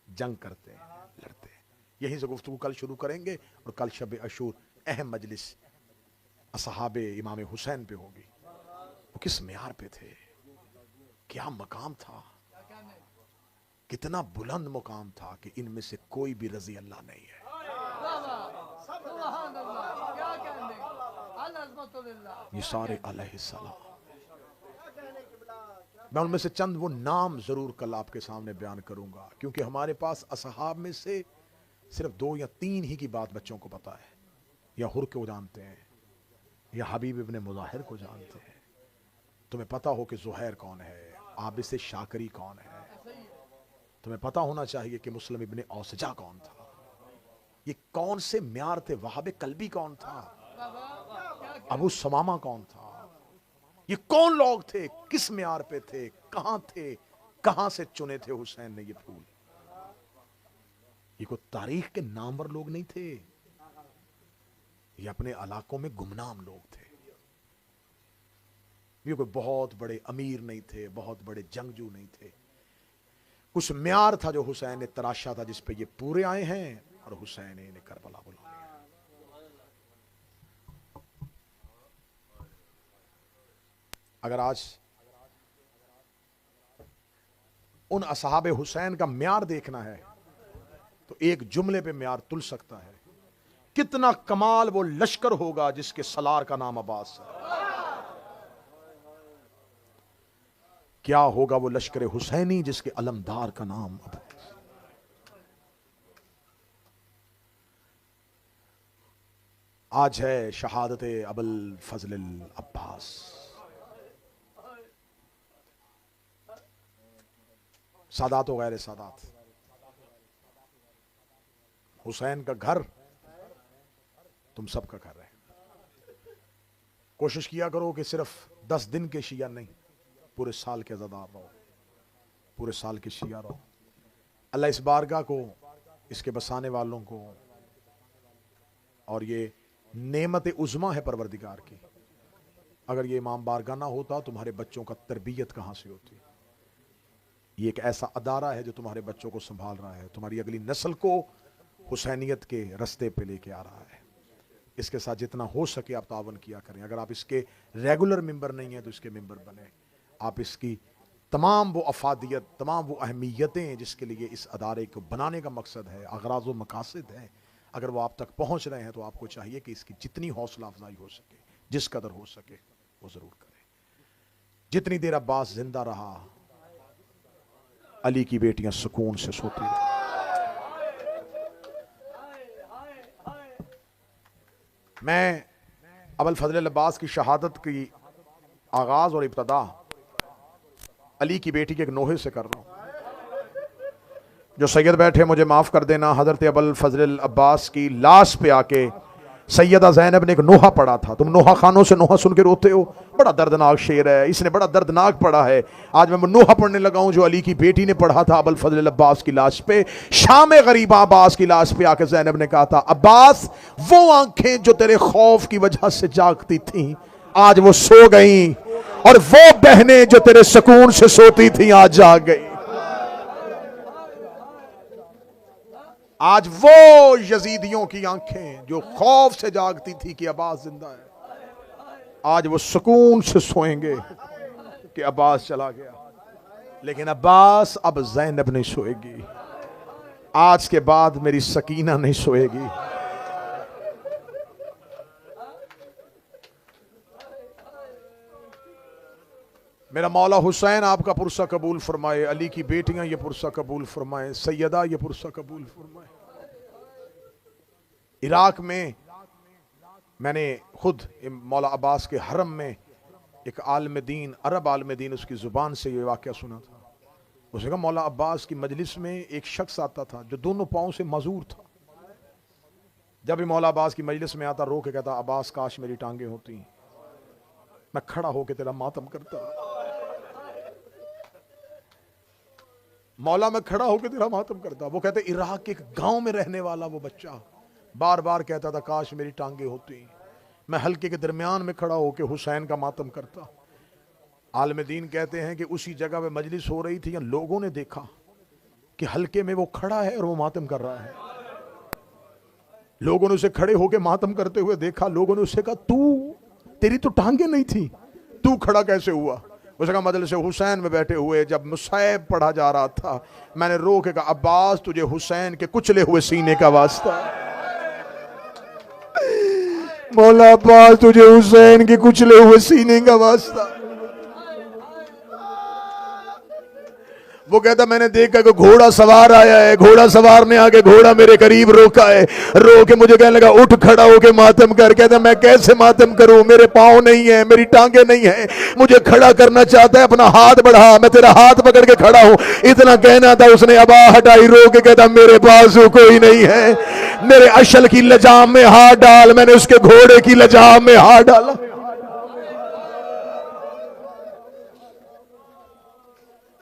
جنگ کرتے ہیں, لڑتے ہیں. یہیں سے گفتگو کل شروع کریں گے اور کل شب عاشور اہم مجلس اصحاب امام حسین پہ ہوگی. وہ کس معیار پہ تھے, کیا مقام تھا, کتنا بلند مقام تھا کہ ان میں سے کوئی بھی رضی اللہ نہیں ہے. یہ سارے علیہ السلام. میں ان میں سے چند وہ نام ضرور کل آپ کے سامنے بیان کروں گا کیونکہ ہمارے پاس اصحاب میں سے صرف 2 یا 3 ہی کی بات بچوں کو پتا ہے. یا حر کو جانتے ہیں, یا حبیب ابن مظاہر کو جانتے ہیں. تمہیں پتا ہو کہ زہیر کون ہے, عابس شاکری کون ہے. تمہیں پتا ہونا چاہیے کہ مسلم ابن اوسجہ کون تھا. یہ کون سے معیار تھے. وہاب قلبی کون تھا, ابو سمامہ کون تھا, یہ کون لوگ تھے، کس معیار پہ تھے، کہاں تھے، کہاں سے چنے تھے حسین نے یہ پھول؟ یہ کوئی تاریخ کے نامور لوگ نہیں تھے، یہ اپنے علاقوں میں گمنام لوگ تھے. یہ کوئی بہت بڑے امیر نہیں تھے، بہت بڑے جنگجو نہیں تھے. کچھ معیار تھا جو حسین نے تراشا تھا، جس پہ یہ پورے آئے ہیں، اور حسین نے انہیں کربلا بلا لیا. اگر آج ان اصحاب حسین کا معیار دیکھنا ہے تو ایک جملے پہ معیار تل سکتا ہے. کتنا کمال وہ لشکر ہوگا جس کے سالار کا نام عباس ہے. کیا ہوگا وہ لشکر حسینی جس کے علمدار کا نام عباس. آج ہے شہادت ابوالفضل العباس. سادات و غیر سادات، حسین کا گھر تم سب کا گھر ہے. کوشش کیا کرو کہ صرف 10 دن کے شیعہ نہیں، پورے سال کے عزادار رہو، پورے سال کے شیعہ رہو. اللہ اس بارگاہ کو، اس کے بسانے والوں کو، اور یہ نعمت عظمیٰ ہے پروردگار کی. اگر یہ امام بارگاہ نہ ہوتا تمہارے بچوں کا تربیت کہاں سے ہوتی؟ یہ ایک ایسا ادارہ ہے جو تمہارے بچوں کو سنبھال رہا ہے، تمہاری اگلی نسل کو حسینیت کے رستے پہ لے کے آ رہا ہے. اس کے ساتھ جتنا ہو سکے آپ تعاون کیا کریں. اگر آپ اس کے ریگولر ممبر نہیں ہیں تو اس کے ممبر بنیں. آپ اس کی تمام وہ افادیت، تمام وہ اہمیتیں جس کے لیے اس ادارے کو بنانے کا مقصد ہے، اغراض و مقاصد ہیں، اگر وہ آپ تک پہنچ رہے ہیں تو آپ کو چاہیے کہ اس کی جتنی حوصلہ افزائی ہو سکے، جس قدر ہو سکے وہ ضرور کریں. جتنی دیر عباس زندہ رہا علی کی بیٹیاں سکون سے سوتی رہی. میں ابوالفضل العباس کی شہادت کی آغاز اور ابتدا علی کی بیٹی کے ایک نوحے سے کر رہا ہوں. جو سید بیٹھے مجھے معاف کر دینا، حضرت ابوالفضل العباس کی لاش پہ آ کے سیدہ زینب نے ایک نوحہ پڑھا تھا. تم نوحہ خانوں سے نوحہ سن کے روتے ہو، بڑا دردناک شعر ہے، اس نے بڑا دردناک پڑھا ہے. آج میں نوحہ پڑھنے لگا ہوں جو علی کی بیٹی نے پڑھا تھا ابوالفضل العباس کی لاش پہ. شام غریبہ عباس کی لاش پہ آ کے زینب نے کہا تھا، عباس وہ آنکھیں جو تیرے خوف کی وجہ سے جاگتی تھیں آج وہ سو گئیں، اور وہ بہنیں جو تیرے سکون سے سوتی تھیں آج جاگ گئیں. آج وہ یزیدیوں کی آنکھیں جو خوف سے جاگتی تھی کہ عباس زندہ ہے، آج وہ سکون سے سوئیں گے کہ عباس چلا گیا. لیکن عباس اب زینب نہیں سوئے گی، آج کے بعد میری سکینہ نہیں سوئے گی. میرا مولا حسین آپ کا پرسہ قبول فرمائے، علی کی بیٹیاں یہ پرسہ قبول فرمائے، سیدہ یہ پرسہ قبول فرمائے. عراق میں نے خود مولا عباس کے حرم میں ایک عالم دین، عرب عالم دین، اس کی زبان سے یہ واقعہ سنا تھا. اس نے کہا مولا عباس کی مجلس میں ایک شخص آتا تھا جو دونوں پاؤں سے معذور تھا. جب بھی مولا عباس کی مجلس میں آتا رو کے کہتا، عباس کاش میری ٹانگیں ہوتی، میں کھڑا ہو کے تیرا ماتم کرتا. مولا میں کھڑا ہو کے تیرا ماتم کرتا. وہ کہتے عراق کے ایک گاؤں میں رہنے والا وہ بچہ بار بار کہتا تھا کاش میری ٹانگیں ہوتی، میں حلقے کے درمیان میں کھڑا ہو کے حسین کا ماتم کرتا. عالم دین کہتے ہیں کہ اسی جگہ پہ مجلس ہو رہی تھی، یا لوگوں نے دیکھا کہ حلقے میں وہ کھڑا ہے اور وہ ماتم کر رہا ہے. لوگوں نے اسے کھڑے ہو کے ماتم کرتے ہوئے دیکھا. لوگوں نے اسے کہا تیری تو ٹانگیں نہیں تھی، تو کھڑا کیسے ہوا؟ اس کا مجلس حسین میں بیٹھے ہوئے جب مصائب پڑھا جا رہا تھا، میں نے رو کے کہا عباس تجھے حسین کے کچلے ہوئے سینے کا واسطہ، مولا عباس تجھے حسین کے کچلے ہوئے سینے کا واسطہ. وہ کہتا میں نے دیکھا کہ گھوڑا سوار آیا ہے، گھوڑا سوار نے آگے گھوڑا میرے قریب روکا ہے، رو کے مجھے کہنے لگا اٹھ کھڑا ہو کے ماتم کر. کہتا میں کیسے ماتم کروں، میرے پاؤں نہیں ہیں، میری ٹانگیں نہیں ہیں. مجھے کھڑا کرنا چاہتا ہے، اپنا ہاتھ بڑھا، میں تیرا ہاتھ پکڑ کے کھڑا ہوں. اتنا کہنا تھا، اس نے ابا ہٹائی، رو کے کہتا میرے پاس کوئی نہیں ہے. میرے اشل کی لجام میں ہاتھ ڈال. میں نے اس کے گھوڑے کی لجام میں ہاتھ ڈالا.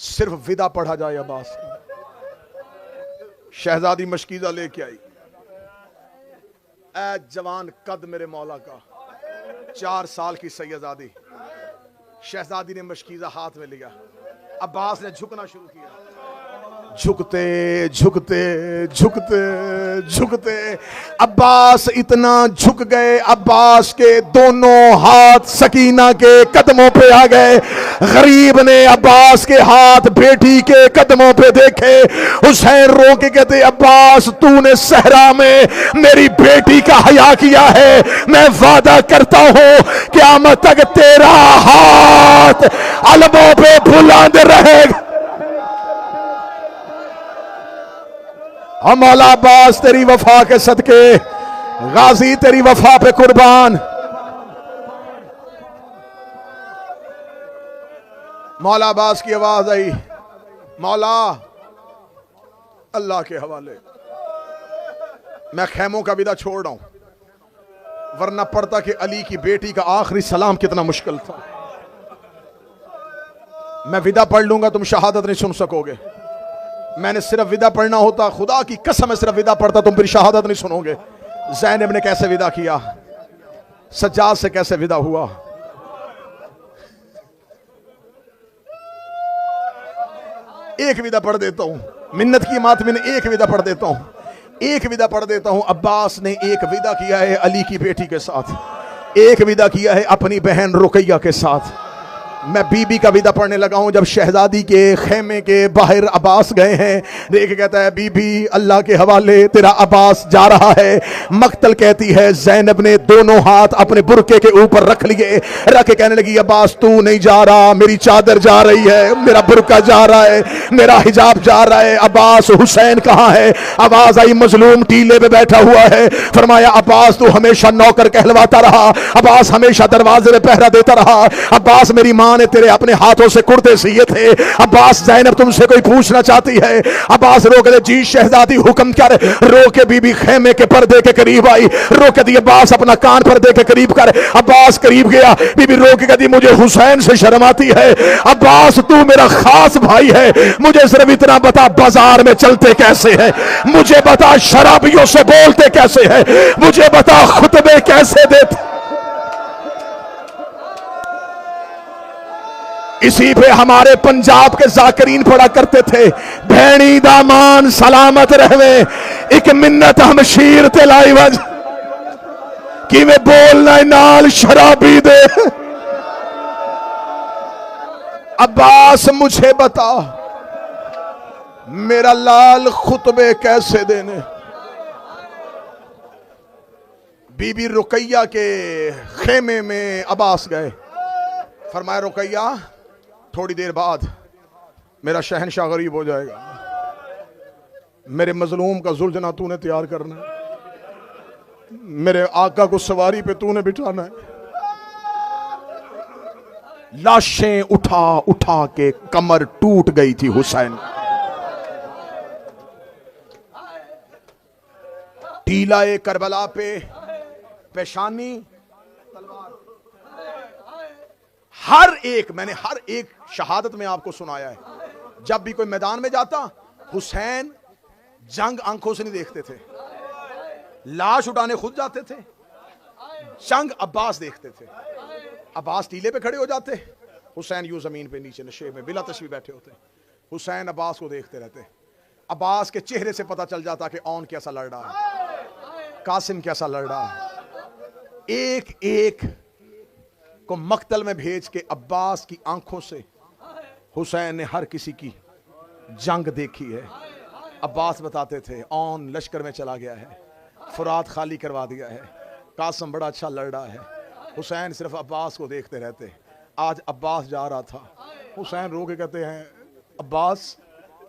صرف ودا پڑھا جائے عباس. شہزادی مشکیزہ لے کے آئی. اے جوان قد میرے مولا کا، 4 سال کی سیدزادی. شہزادی نے مشکیزہ ہاتھ میں لیا. عباس نے جھکنا شروع کیا. جھکتے جھکتے جھکتے جھکتے عباس اتنا جھک گئے، عباس کے دونوں ہاتھ سکینہ کے قدموں پہ آ گئے. غریب نے عباس کے ہاتھ بیٹی کے قدموں پہ دیکھے. حسین رو کے کہتے عباس تو نے صحرا میں میری بیٹی کا حیا کیا ہے، میں وعدہ کرتا ہوں قیامت تک تیرا ہاتھ علموں پہ بلند رہے گا. مولا عباس تیری وفا کے صدقے، غازی تیری وفا پہ قربان. مولا عباس کی آواز آئی، مولا اللہ کے حوالے میں خیموں کا ودا چھوڑ رہا ہوں، ورنہ پڑھتا کہ علی کی بیٹی کا آخری سلام کتنا مشکل تھا. میں ودا پڑھ لوں گا، تم شہادت نہیں سن سکو گے. میں نے صرف ودا پڑھنا ہوتا، خدا کی قسم میں صرف ودا پڑھتا، تم پھر شہادت نہیں سنو گے. زینب نے کیسے ودا کیا، سجاد سے کیسے ودا ہوا. ایک ودا پڑھ دیتا ہوں، منت کی ماتم نے ایک ودا پڑھ دیتا ہوں، ایک ودا پڑھ دیتا ہوں. عباس نے ایک ودا کیا ہے علی کی بیٹی کے ساتھ، ایک ودا کیا ہے اپنی بہن رقیہ کے ساتھ. میں بی بی کا ودا پڑھنے لگا ہوں. جب شہزادی کے خیمے کے باہر عباس گئے ہیں، دیکھ کہتا ہے بی بی اللہ کے حوالے تیرا عباس جا رہا ہے. مقتل کہتی ہے زینب نے دونوں ہاتھ اپنے برقعے کے اوپر رکھ لیے، رکھ کے کہنے لگی عباس تو نہیں جا رہا، میری چادر جا رہی ہے، میرا برقع جا رہا ہے، میرا حجاب جا رہا ہے. عباس حسین کہاں ہے؟ آواز آئی مظلوم ٹیلے پہ بیٹھا ہوا ہے. فرمایا عباس تو ہمیشہ نوکر کہلواتا رہا، عباس ہمیشہ دروازے پہ پہرا دیتا رہا. عباس میری ماں نے تیرے اپنے ہاتھوں سے کرتے سیے تھے. عباس زینب تم سے کوئی پوچھنا چاہتی ہے. عباس رو کے جی شہزادی حکم کر. رو کے بی بی خیمے کے پردے کے قریب آئی، رو کے دی عباس اپنا کان پردے کے قریب کر. عباس قریب گیا، بی بی رو کے کہتی مجھے حسین سے شرم آتی ہے. عباس تو میرا خاص بھائی ہے، مجھے صرف اتنا بتا بازار میں چلتے کیسے ہیں، مجھے بتا شرابیوں سے بولتے کیسے ہیں، مجھے بتا خطبے کیسے دیتے. اسی پہ ہمارے پنجاب کے ذاکرین پڑھا کرتے تھے بھینی دامان سلامت رہوے ایک منت ہم شیر تے لائی وج کی میں بولنا نال شرابی دے. عباس مجھے بتا میرا لال خطبے کیسے دینے. بی بی رقیہ کے خیمے میں عباس گئے. فرمایا رقیہ تھوڑی دیر بعد میرا شہنشاہ غریب ہو جائے گا، میرے مظلوم کا زلجنا تو نے تیار کرنا ہے، میرے آقا کو سواری پہ تو نے بٹھانا ہے. لاشیں اٹھا اٹھا کے کمر ٹوٹ گئی تھی حسین. ٹیلہ کربلا پہ پیشانی تلوار. ہر ایک میں نے ہر ایک شہادت میں آپ کو سنایا ہے. جب بھی کوئی میدان میں جاتا حسین جنگ آنکھوں سے نہیں دیکھتے تھے، لاش اٹھانے خود جاتے تھے، جنگ عباس دیکھتے تھے. عباس ٹیلے پہ کھڑے ہو جاتے، حسین یوں زمین پہ نیچے نشے میں بلا تشبیہ بیٹھے ہوتے. حسین عباس کو دیکھتے رہتے. عباس کے چہرے سے پتہ چل جاتا کہ اون کیسا لڑ رہا ہے، قاسم کیسا لڑ رہا ہے. ایک ایک کو مقتل میں بھیج کے عباس کی آنکھوں سے حسین نے ہر کسی کی جنگ دیکھی ہے. عباس بتاتے تھے اون لشکر میں چلا گیا ہے، فرات خالی کروا دیا ہے، قاسم بڑا اچھا لڑ رہا ہے. حسین صرف عباس کو دیکھتے رہتے. آج عباس جا رہا تھا، حسین رو کے کہتے ہیں عباس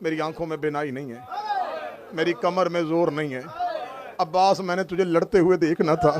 میری آنکھوں میں بینائی نہیں ہے، میری کمر میں زور نہیں ہے. عباس میں نے تجھے لڑتے ہوئے دیکھنا تھا،